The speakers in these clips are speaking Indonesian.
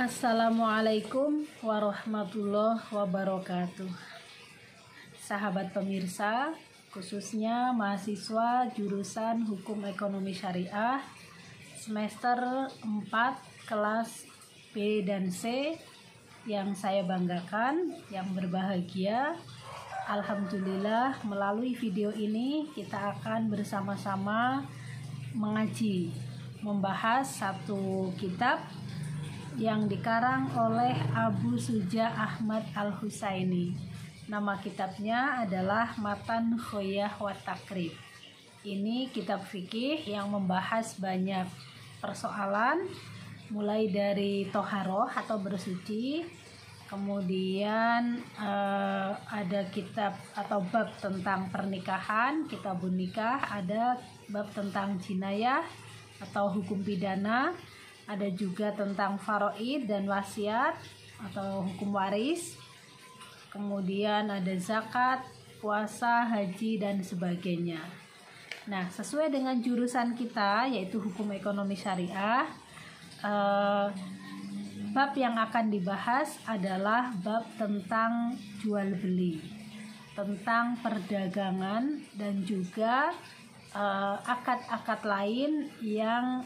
Assalamualaikum warahmatullahi wabarakatuh. Sahabat pemirsa, khususnya mahasiswa jurusan Hukum Ekonomi Syariah semester 4 kelas B dan C yang saya banggakan, yang berbahagia. Alhamdulillah, melalui video ini kita akan bersama-sama mengaji, membahas satu kitab yang dikarang oleh Abu Suja Ahmad Al-Husaini. Nama kitabnya adalah Matan Khoyah wa Takrib. Ini kitab fikih yang membahas banyak persoalan, mulai dari toharoh atau bersuci, kemudian ada kitab atau bab tentang pernikahan, kitabun nikah, ada bab tentang jinayah atau hukum pidana, ada juga tentang faraid dan wasiat atau hukum waris, kemudian ada zakat, puasa, haji, dan sebagainya. Nah, sesuai dengan jurusan kita yaitu hukum ekonomi syariah, bab yang akan dibahas adalah bab tentang jual beli, tentang perdagangan, dan juga akad-akad lain yang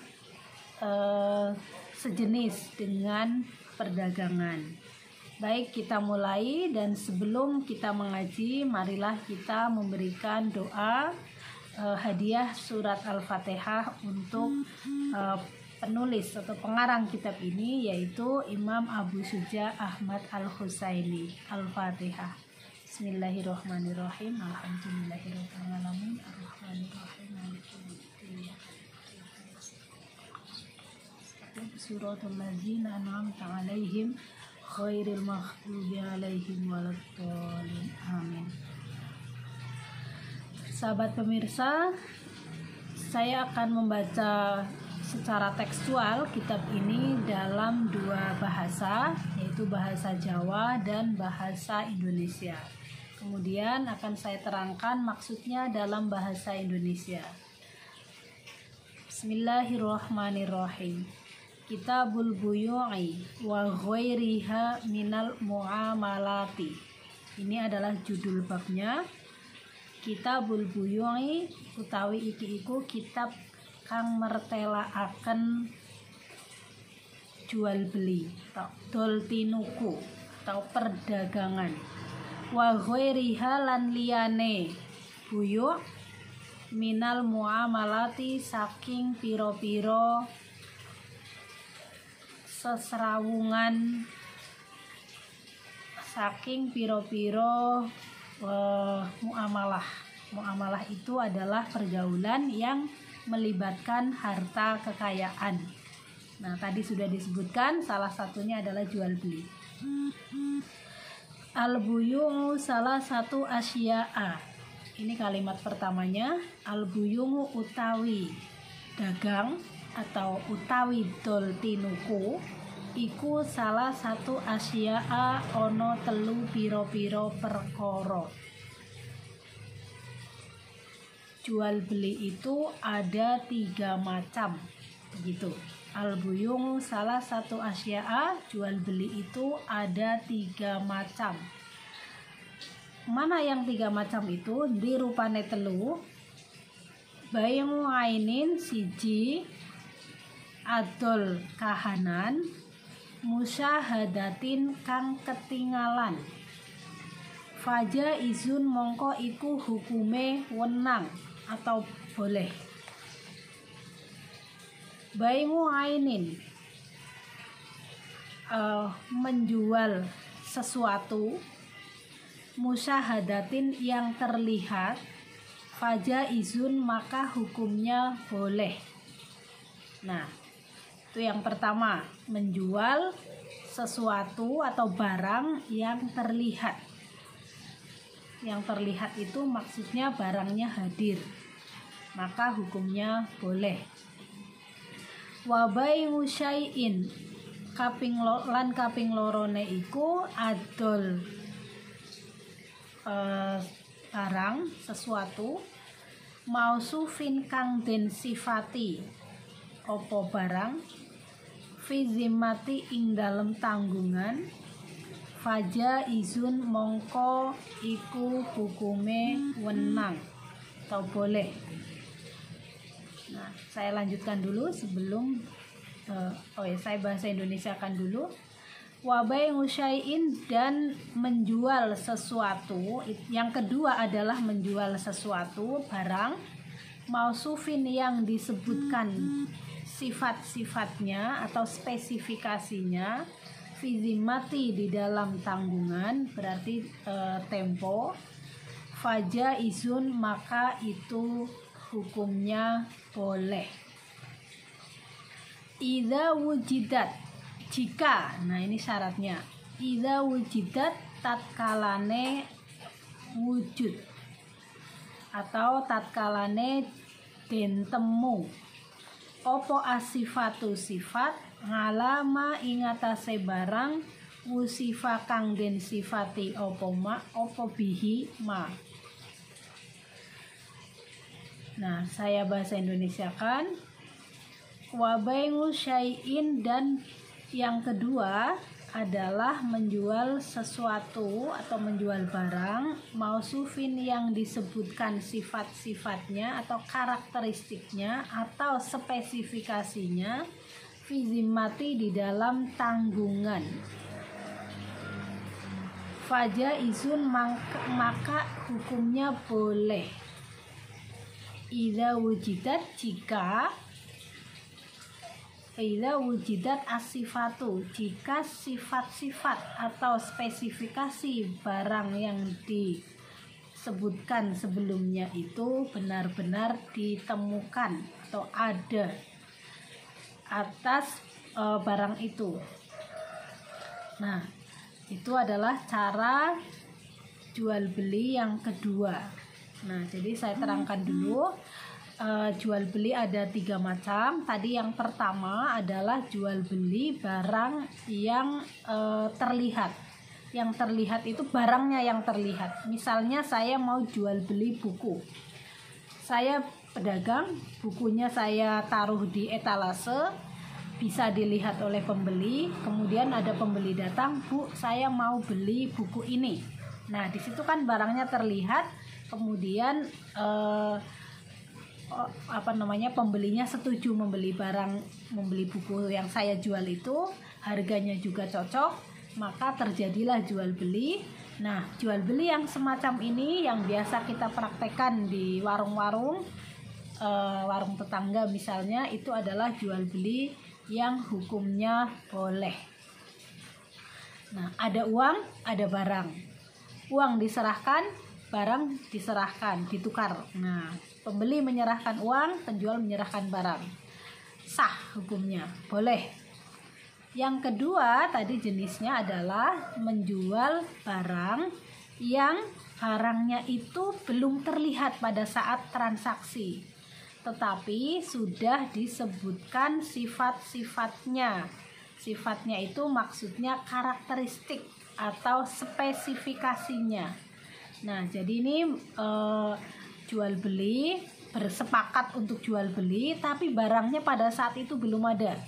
sejenis dengan perdagangan. Baik, kita mulai, dan sebelum kita mengaji, marilah kita memberikan doa hadiah surat Al-Fatihah untuk penulis atau pengarang kitab ini, yaitu Imam Abu Suja Ahmad Al-Husaini. Al-Fatihah. Bismillahirrahmanirrahim. Alhamdulillahirabbil alamin. Arrahmanirrahim. Suratul ladzina an'amta 'alaihim ghairil maghdubi 'alaihim waladdallin. Amin. Sahabat pemirsa, saya akan membaca secara tekstual kitab ini dalam dua bahasa, yaitu bahasa Jawa dan bahasa Indonesia. Kemudian akan saya terangkan maksudnya dalam bahasa Indonesia. Bismillahirrahmanirrahim. Kitabul buyu'i wa ghairiha minal muamalati. Ini adalah judul babnya. Kitabul buyu'i utawi iku kitab kang mertelaaken jual beli atau dol tinuku atau perdagangan. Wa ghairiha lan liyane buyu' minal muamalati saking piro-piro seserawungan, saking piro-piro muamalah. Muamalah itu adalah pergaulan yang melibatkan harta kekayaan. Nah, tadi sudah disebutkan salah satunya adalah jual beli. Al-buyu'u salah satu asya'a. Ini kalimat pertamanya. Al-buyu'u utawi dagang atau utawi dol tinuku iku salah satu asya'a ono telu piro-piro perkara. Jual beli itu ada 3 macam, begitu. Al-buyung salah satu asya'a, jual beli itu ada 3 macam. Mana yang 3 macam itu? Dirupane telu. Bayu ainin siji, adol kahanan, musyahadatin kang ketinggalan. Faja izun mongko iku hukume wenang atau boleh. Bayu ainin menjual sesuatu, musyahadatin yang terlihat, faja izun maka hukumnya boleh. Nah, itu yang pertama, menjual sesuatu atau barang yang terlihat. Yang terlihat itu maksudnya barangnya hadir, maka hukumnya boleh. Wabayu syai'in kaping lorone iku adol barang sesuatu mausufin kang den sifati opo barang fi zimmati ing dalem tanggungan, faja izun mongko iku hukume wenang atau boleh. Nah, saya lanjutkan dulu sebelum saya bahasa Indonesia kan dulu. Wabai ngusyaiin, dan menjual sesuatu. Yang kedua adalah menjual sesuatu barang mausufin yang disebutkan sifat-sifatnya atau spesifikasinya, fizimati di dalam tanggungan, berarti tempo, faja izun maka itu hukumnya boleh. Idza wujidat, jika, nah ini syaratnya, idza wujidat tatkalane wujud atau tatkalane den temu opo asifatu sifat ngalama ingatase barang wusifa kang den sifati opo ma opo bihi ma. Nah, saya bahasa Indonesia kan. Wabaingu syai'in, dan yang kedua adalah menjual sesuatu atau menjual barang mausufin yang disebutkan sifat-sifatnya atau karakteristiknya atau spesifikasinya, fizimati di dalam tanggungan, faja izun maka hukumnya boleh. Idza wujidat, jika asifatu, jika sifat-sifat atau spesifikasi barang yang disebutkan sebelumnya itu benar-benar ditemukan atau ada atas barang itu. Nah, itu adalah cara jual beli yang kedua. Nah, jadi saya terangkan dulu. Jual beli ada 3 macam. Tadi yang pertama adalah jual beli barang yang terlihat. Yang terlihat itu barangnya yang terlihat. Misalnya saya mau jual beli buku. Saya pedagang, bukunya saya taruh di etalase, bisa dilihat oleh pembeli. Kemudian ada pembeli datang, "Bu, saya mau beli buku ini." Nah, di situ kan barangnya terlihat. Kemudian pembelinya setuju membeli buku yang saya jual itu, harganya juga cocok, maka terjadilah jual beli. Nah, jual beli yang semacam ini yang biasa kita praktekkan di warung-warung, warung tetangga misalnya, itu adalah jual beli yang hukumnya boleh. Nah, ada uang, ada barang. Uang diserahkan, barang diserahkan, ditukar. Nah, pembeli menyerahkan uang, penjual menyerahkan barang. Sah hukumnya, boleh. Yang kedua tadi jenisnya adalah menjual barang yang barangnya itu belum terlihat pada saat transaksi, tetapi sudah disebutkan sifat-sifatnya. Sifatnya itu maksudnya karakteristik atau spesifikasinya. Nah, jadi ini jual beli, bersepakat untuk jual beli, tapi barangnya pada saat itu belum ada,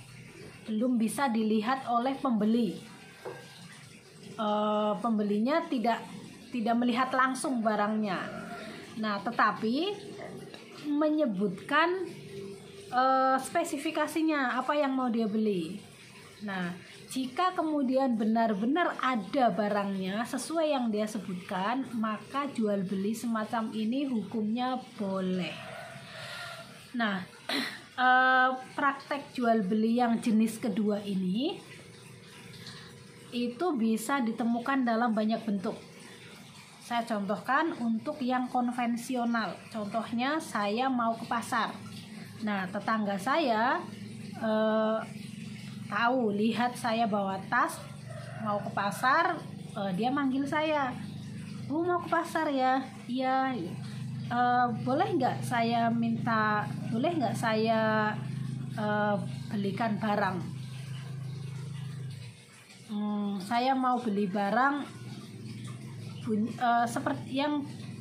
belum bisa dilihat oleh pembeli. Pembelinya tidak melihat langsung barangnya. Nah, tetapi menyebutkan spesifikasinya, apa yang mau dia beli. Nah, jika kemudian benar-benar ada barangnya sesuai yang dia sebutkan, maka jual beli semacam ini hukumnya boleh. Nah, praktek jual beli yang jenis kedua ini itu bisa ditemukan dalam banyak bentuk. Saya contohkan untuk yang konvensional. Contohnya, saya mau ke pasar. Nah, tetangga saya lihat saya bawa tas mau ke pasar, dia manggil saya, "Bu, mau ke pasar ya?" "Iya." Boleh nggak saya belikan barang? Saya mau beli barang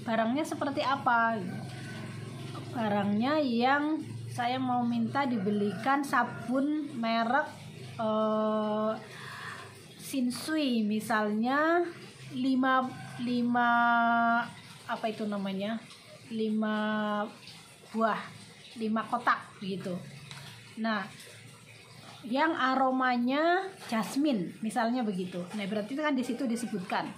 barangnya seperti apa? Barangnya yang saya mau minta dibelikan sabun merek Shinsui misalnya 5 apa itu namanya, 5 buah, 5 kotak gitu. Nah, yang aromanya jasmine misalnya begitu. Nah, berarti kan di situ disebutkan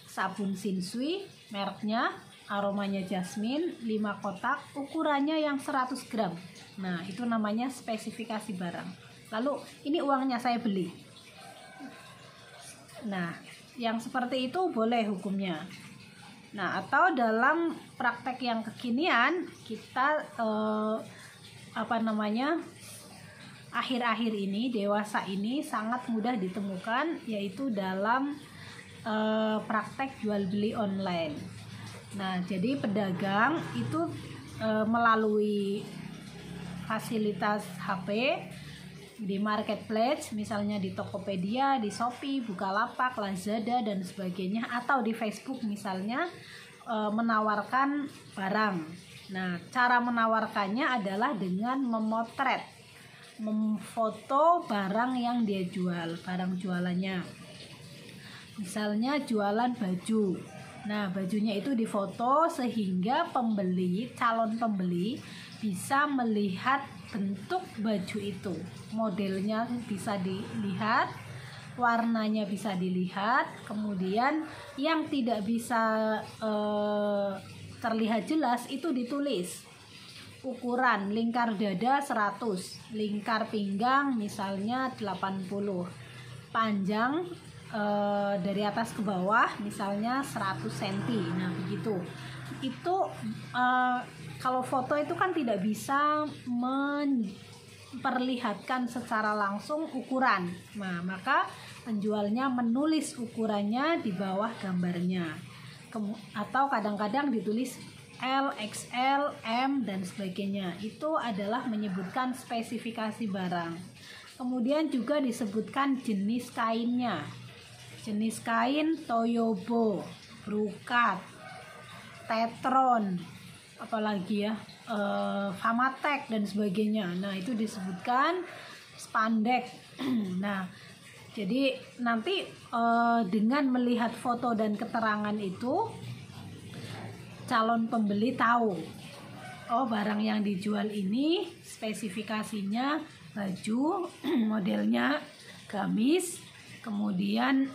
sabun Shinsui, mereknya, aromanya jasmine, 5 kotak, ukurannya yang 100 gram. Nah, itu namanya spesifikasi barang. Lalu ini uangnya saya beli. Nah, yang seperti itu boleh hukumnya. Nah, atau dalam praktek yang kekinian kita akhir-akhir ini, dewasa ini sangat mudah ditemukan, yaitu dalam praktek jual beli online. Nah, jadi pedagang itu melalui fasilitas HP di marketplace, misalnya di Tokopedia, di Shopee, Bukalapak, Lazada dan sebagainya, atau di Facebook misalnya, menawarkan barang. Nah, cara menawarkannya adalah dengan memfoto barang yang dia jual, barang jualannya. Misalnya jualan baju. Nah, bajunya itu difoto sehingga calon pembeli bisa melihat bentuk baju itu, modelnya bisa dilihat, warnanya bisa dilihat, kemudian yang tidak bisa terlihat jelas itu ditulis ukuran, lingkar dada 100, lingkar pinggang misalnya 80, panjang dari atas ke bawah misalnya 100 cm. Nah, begitu. Itu kalau foto itu kan tidak bisa memperlihatkan secara langsung ukuran. Nah, maka penjualnya menulis ukurannya di bawah gambarnya. Atau kadang-kadang ditulis L, XL, M dan sebagainya. Itu adalah menyebutkan spesifikasi barang. Kemudian juga disebutkan jenis kainnya. Jenis kain Toyobo, Brukat, Tetron, apalagi ya, Famatek dan sebagainya. Nah, itu disebutkan spandek. Nah, jadi nanti dengan melihat foto dan keterangan itu, calon pembeli tahu, oh barang yang dijual ini spesifikasinya baju, modelnya gamis, kemudian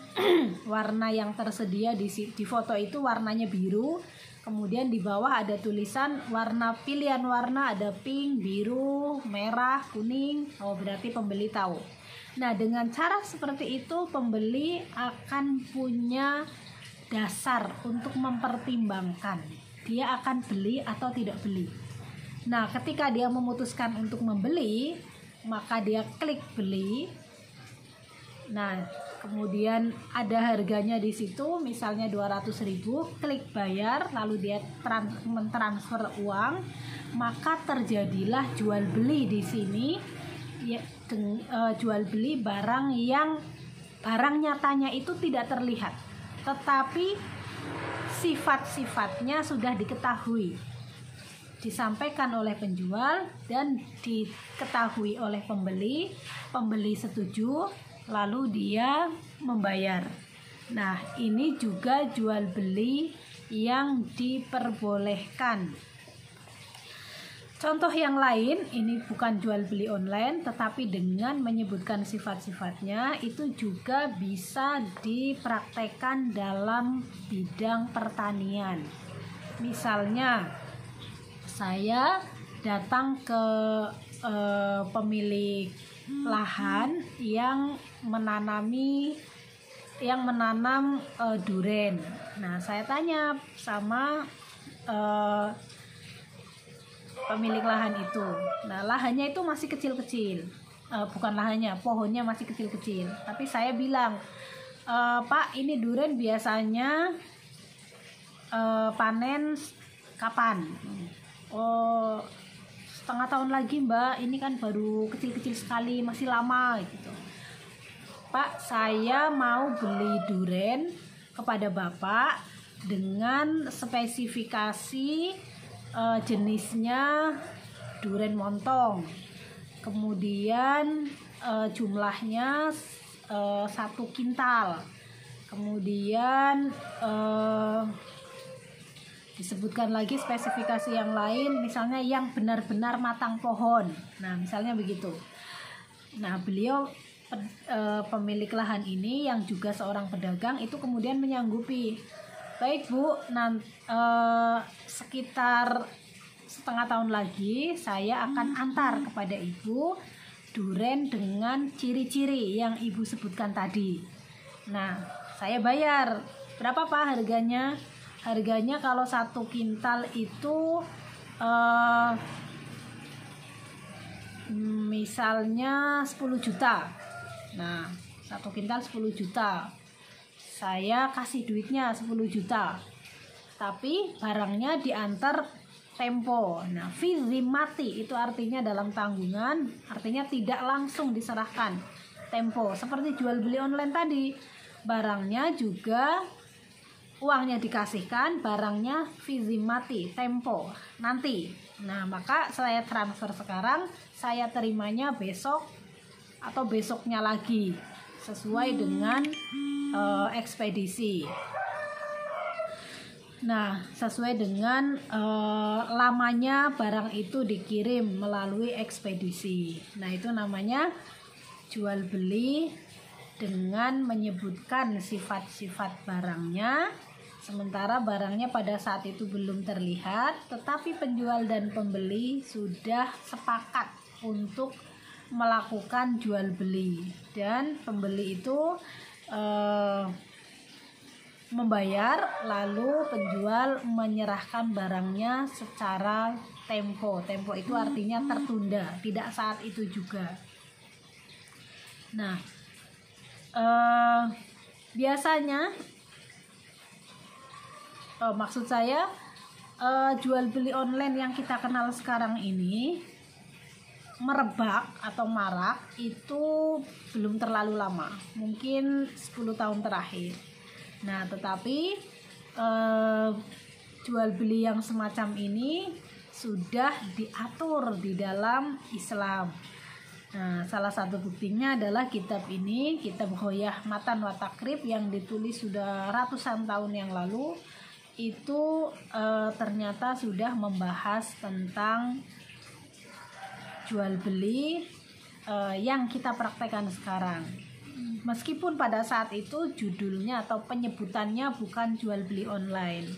warna yang tersedia di foto itu warnanya biru, kemudian di bawah ada tulisan pilihan warna, ada pink, biru, merah, kuning. Oh, berarti pembeli tahu. Nah, dengan cara seperti itu pembeli akan punya dasar untuk mempertimbangkan dia akan beli atau tidak beli. Nah, ketika dia memutuskan untuk membeli, maka dia klik beli. Nah, kemudian ada harganya di situ, misalnya 200.000, klik bayar, lalu dia mentransfer uang, maka terjadilah jual beli di sini, ya, jual beli barang yang barang nyatanya itu tidak terlihat, tetapi sifat-sifatnya sudah diketahui, disampaikan oleh penjual dan diketahui oleh pembeli. Pembeli setuju, lalu dia membayar. Nah, ini juga jual beli yang diperbolehkan. Contoh yang lain, ini bukan jual beli online, tetapi dengan menyebutkan sifat-sifatnya, itu juga bisa dipraktekkan dalam bidang pertanian. Misalnya, saya datang ke pemilik lahan yang menanam duren. Nah, saya tanya sama pemilik lahan itu. Nah, lahannya itu masih kecil-kecil. Bukan lahannya, pohonnya masih kecil-kecil. Tapi saya bilang, Pak, ini duren biasanya panen kapan? Oh, setengah tahun lagi, Mbak. Ini kan baru kecil-kecil sekali, masih lama gitu. Pak, saya mau beli duren kepada Bapak dengan spesifikasi jenisnya duren montong, kemudian jumlahnya 1 kintal. Kemudian disebutkan lagi spesifikasi yang lain, misalnya yang benar-benar matang pohon. Nah, misalnya begitu. Nah, beliau pemilik lahan ini yang juga seorang pedagang itu kemudian menyanggupi, baik Bu, sekitar setengah tahun lagi saya akan antar kepada Ibu duren dengan ciri-ciri yang Ibu sebutkan tadi. Nah, saya bayar. Berapa Pak harganya? Harganya kalau 1 kintal itu misalnya 10 juta. Nah, 1 kintal 10 juta. Saya kasih duitnya 10 juta. Tapi barangnya diantar tempo. Nah, fi zimmati itu artinya dalam tanggungan, artinya tidak langsung diserahkan. Tempo, seperti jual beli online tadi. Barangnya juga uangnya dikasihkan, barangnya fi zimmati, tempo, nanti. Nah, maka saya transfer sekarang, saya terimanya besok atau besoknya lagi sesuai dengan ekspedisi. Nah, sesuai dengan lamanya barang itu dikirim melalui ekspedisi. Nah, itu namanya jual beli dengan menyebutkan sifat-sifat barangnya, sementara barangnya pada saat itu belum terlihat, tetapi penjual dan pembeli sudah sepakat untuk melakukan jual beli, dan pembeli itu membayar, lalu penjual menyerahkan barangnya secara tempo. Tempo itu artinya tertunda, tidak saat itu juga. Nah, biasanya maksud saya jual beli online yang kita kenal sekarang ini merebak atau marak itu belum terlalu lama, mungkin 10 tahun terakhir. Nah, tetapi jual beli yang semacam ini sudah diatur di dalam Islam. Nah, salah satu buktinya adalah kitab ini, kitab Ghoyah Matan wa Takrib, yang ditulis sudah ratusan tahun yang lalu. Itu ternyata sudah membahas tentang jual beli yang kita praktekkan sekarang. Meskipun pada saat itu judulnya atau penyebutannya bukan jual beli online,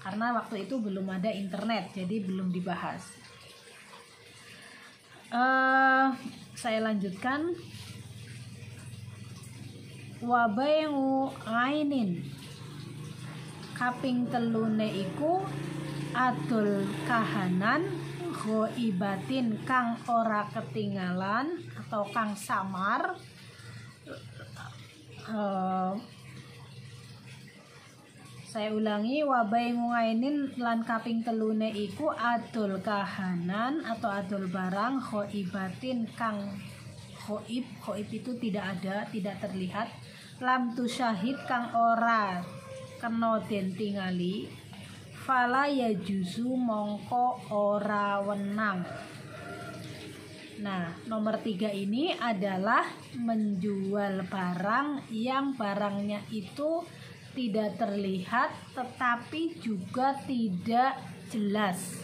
karena waktu itu belum ada internet, jadi belum dibahas. Saya lanjutkan. Wa bai'u ainin, kaping telune iku adol kahanan ghaibatin kang ora ketinggalan atau kang samar. Saya ulangi, wabai ngainin lan kaping telune iku adol kahanan atau adol barang khoibatin kang khoib itu tidak ada, tidak terlihat, lam tu syahid kang ora kena den tingali, fala ya juzu mongko ora wenang. Nah, nomor 3 ini adalah menjual barang yang barangnya itu tidak terlihat tetapi juga tidak jelas.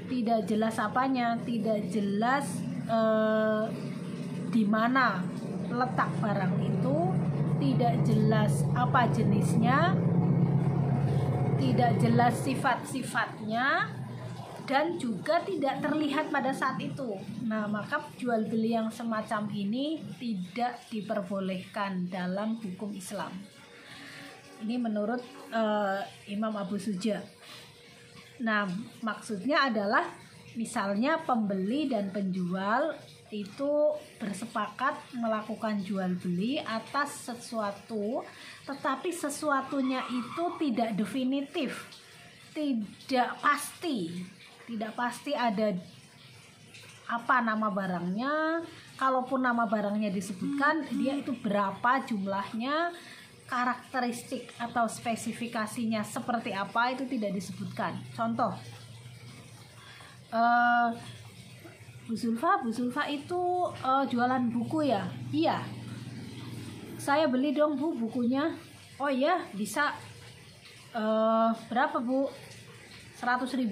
Tidak jelas apanya? Tidak jelas di mana letak barang itu, tidak jelas apa jenisnya, tidak jelas sifat-sifatnya, dan juga tidak terlihat pada saat itu. Nah, maka jual beli yang semacam ini tidak diperbolehkan dalam hukum Islam. Ini menurut Imam Abu Suja. Nah, maksudnya adalah misalnya pembeli dan penjual itu bersepakat melakukan jual beli atas sesuatu, tetapi sesuatunya itu tidak definitif, tidak pasti ada apa nama barangnya. Kalaupun nama barangnya disebutkan, dia itu berapa jumlahnya, karakteristik atau spesifikasinya seperti apa itu tidak disebutkan. Contoh, Bu Zulfa itu jualan buku ya? Iya. Saya beli dong Bu bukunya. Oh iya, bisa. Berapa Bu? 100.000.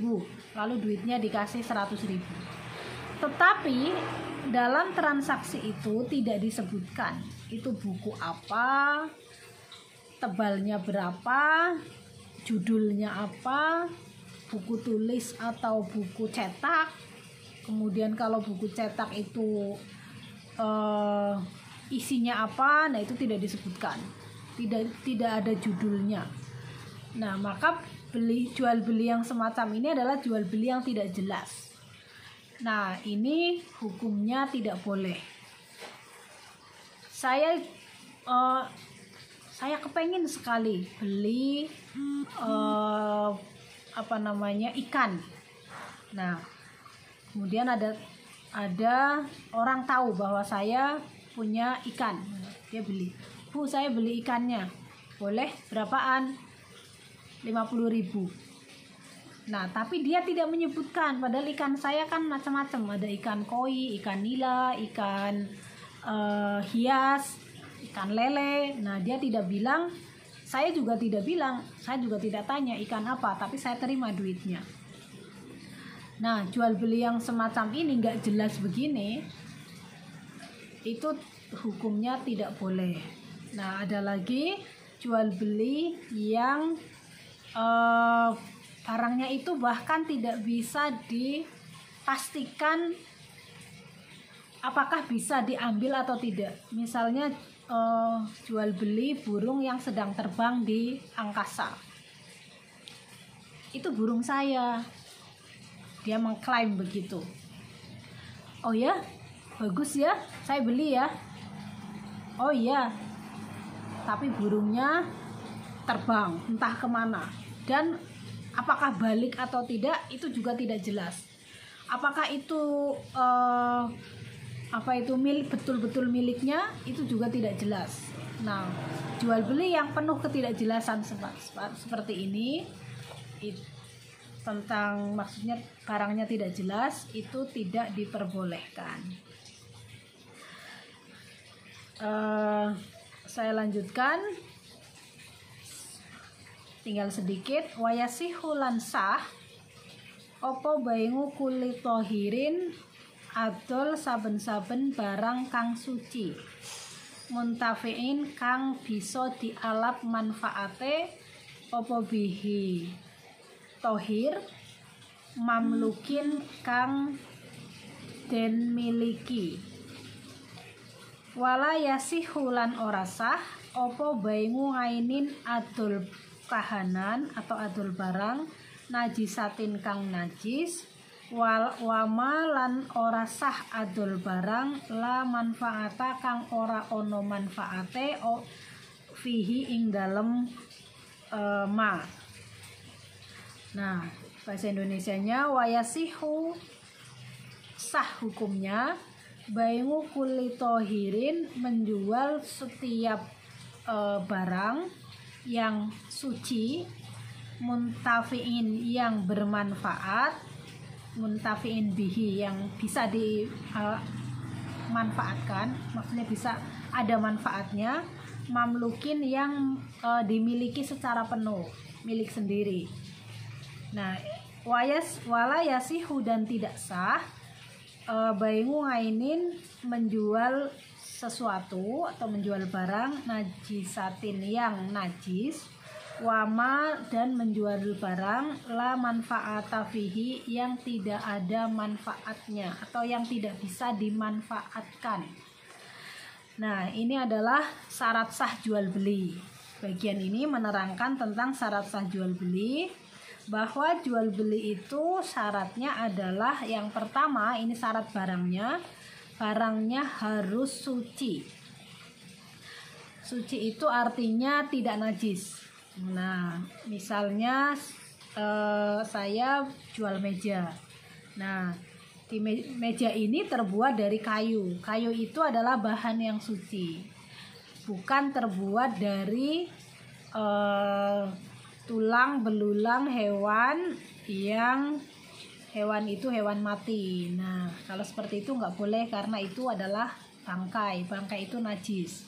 Lalu duitnya dikasih 100.000. Tetapi dalam transaksi itu tidak disebutkan itu buku apa, tebalnya berapa, judulnya apa, buku tulis atau buku cetak. Kemudian kalau buku cetak itu isinya apa, nah itu tidak disebutkan, tidak ada judulnya. Nah, maka jual beli yang semacam ini adalah jual beli yang tidak jelas. Nah, ini hukumnya tidak boleh. Saya kepengen sekali beli ikan. Nah, kemudian ada orang tahu bahwa saya punya ikan. Dia beli. Bu, saya beli ikannya. Boleh berapaan? 50.000. Nah, tapi dia tidak menyebutkan, padahal ikan saya kan macam-macam, ada ikan koi, ikan nila, ikan hias, ikan lele. Nah, dia tidak bilang, saya juga tidak bilang, saya juga tidak tanya ikan apa, tapi saya terima duitnya. Nah, jual beli yang semacam ini nggak jelas begini, itu hukumnya tidak boleh. Nah, ada lagi jual beli yang barangnya itu bahkan tidak bisa dipastikan apakah bisa diambil atau tidak. Misalnya jual beli burung yang sedang terbang di angkasa. Itu burung saya. Dia mengklaim begitu. Oh ya, bagus ya, saya beli ya. Oh iya, tapi burungnya terbang entah kemana, dan apakah balik atau tidak itu juga tidak jelas. Apakah itu betul-betul miliknya, itu juga tidak jelas. Nah, jual beli yang penuh ketidakjelasan seperti ini, tentang maksudnya barangnya tidak jelas, itu tidak diperbolehkan. Saya lanjutkan, tinggal sedikit. Wayasihu lan sah opo baingu kulit tohirin adol saben-saben barang kang suci, muntafiin kang bisa dialap manfaate opo bihi tohir, mamlukin kang den miliki. Wala yasihu lan ora sah opo baingu ngainin adol kahanan atau adol barang najisatin kang najis, wama lan ora sah adol barang la manfaata kang ora ono manfaate fihi ing dalem ma. Nah, bahasa Indonesianya wayasihu sah hukumnya baingu kulitohirin menjual setiap barang yang suci, muntafiin yang bermanfaat, muntafiin bihi yang bisa dimanfaatkan, maksudnya bisa ada manfaatnya, mamlukin yang dimiliki secara penuh, milik sendiri. Nah, wala yasihu dan tidak sah baingu ngainin menjual sesuatu atau menjual barang najisatin yang najis, wama dan menjual barang la manfaata fihi yang tidak ada manfaatnya atau yang tidak bisa dimanfaatkan. Nah, ini adalah syarat sah jual beli. Bagian ini menerangkan tentang syarat sah jual beli, bahwa jual beli itu syaratnya adalah yang pertama, ini syarat barangnya harus suci. Suci itu artinya tidak najis. Nah, misalnya saya jual meja. Nah, di meja ini terbuat dari kayu. Kayu itu adalah bahan yang suci, bukan terbuat dari tulang belulang hewan yang hewan itu hewan mati. Nah, kalau seperti itu nggak boleh karena itu adalah bangkai. Bangkai itu najis.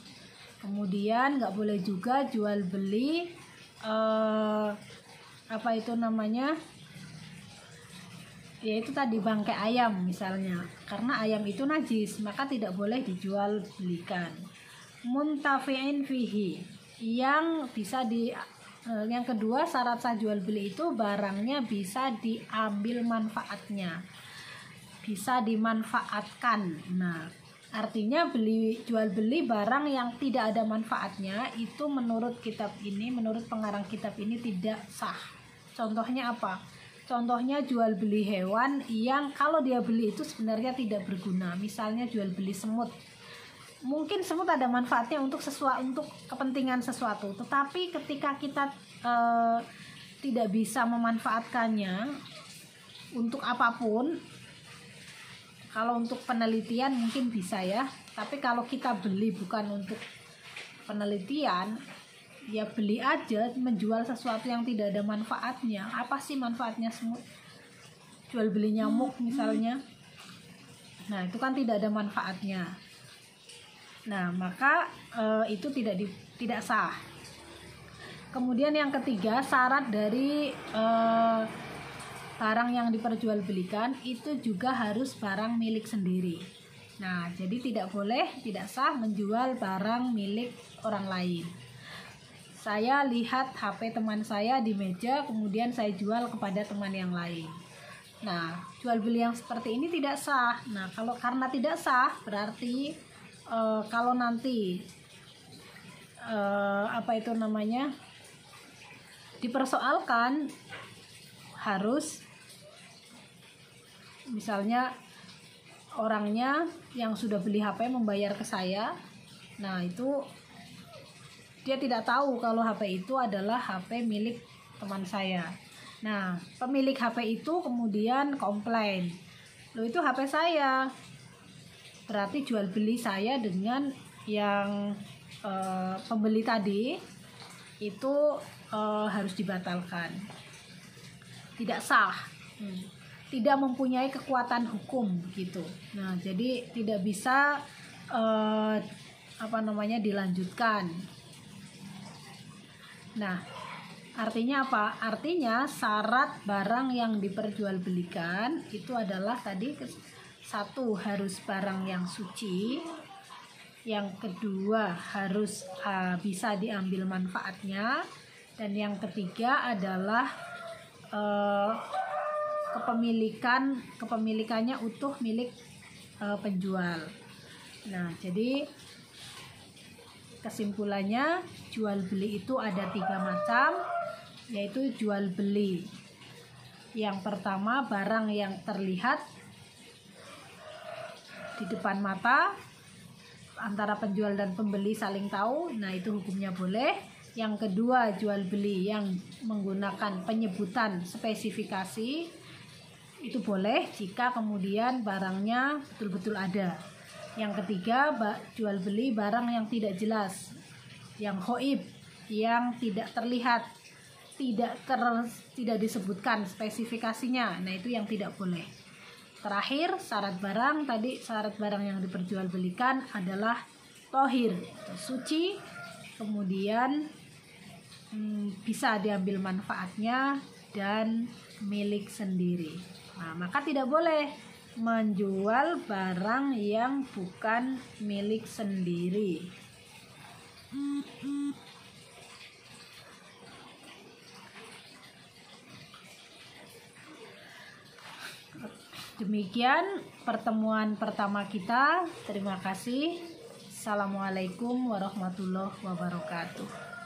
Kemudian nggak boleh juga jual beli apa itu namanya, yaitu tadi bangkai ayam misalnya, karena ayam itu najis, maka tidak boleh dijual belikan. Muntafi'in fihi, yang bisa yang kedua syarat sah jual beli itu barangnya bisa diambil manfaatnya, bisa dimanfaatkan. Nah, artinya jual beli barang yang tidak ada manfaatnya itu menurut kitab ini, menurut pengarang kitab ini tidak sah. Contohnya apa? Contohnya jual beli hewan yang kalau dia beli itu sebenarnya tidak berguna. Misalnya jual beli semut. Mungkin semut ada manfaatnya untuk kepentingan sesuatu, tetapi ketika kita tidak bisa memanfaatkannya untuk apapun, kalau untuk penelitian mungkin bisa ya, tapi kalau kita beli bukan untuk penelitian, ya beli aja, menjual sesuatu yang tidak ada manfaatnya. Apa sih manfaatnya semut? Jual beli nyamuk misalnya, nah itu kan tidak ada manfaatnya. Nah, maka itu tidak sah. Kemudian yang ketiga, syarat dari barang yang diperjualbelikan itu juga harus barang milik sendiri. Nah, jadi tidak sah menjual barang milik orang lain. Saya lihat HP teman saya di meja, kemudian saya jual kepada teman yang lain. Nah, jual beli yang seperti ini tidak sah. Nah, karena tidak sah, berarti kalau nanti apa itu namanya dipersoalkan, harus misalnya orangnya yang sudah beli HP membayar ke saya. Nah, itu dia tidak tahu kalau HP itu adalah HP milik teman saya. Nah, pemilik HP itu kemudian komplain, loh itu HP saya. Berarti jual beli saya dengan yang pembeli tadi itu harus dibatalkan, tidak sah, tidak mempunyai kekuatan hukum gitu. Nah, jadi tidak bisa dilanjutkan. Nah, artinya apa? Artinya syarat barang yang diperjualbelikan itu adalah tadi, satu, harus barang yang suci. Yang kedua, harus bisa diambil manfaatnya. Dan yang ketiga adalah kepemilikannya utuh milik penjual. Nah, jadi kesimpulannya, jual beli itu ada 3 macam, yaitu jual beli yang pertama, barang yang terlihat di depan mata, antara penjual dan pembeli saling tahu, nah itu hukumnya boleh. Yang kedua, jual beli yang menggunakan penyebutan spesifikasi, itu boleh jika kemudian barangnya betul-betul ada. Yang ketiga, jual beli barang yang tidak jelas, yang ghaib, yang tidak terlihat, tidak disebutkan spesifikasinya, nah itu yang tidak boleh. Terakhir, syarat barang yang diperjualbelikan adalah tohir, suci, kemudian bisa diambil manfaatnya dan milik sendiri. Nah, maka tidak boleh menjual barang yang bukan milik sendiri. Demikian pertemuan pertama kita. Terima kasih. Assalamualaikum warahmatullahi wabarakatuh.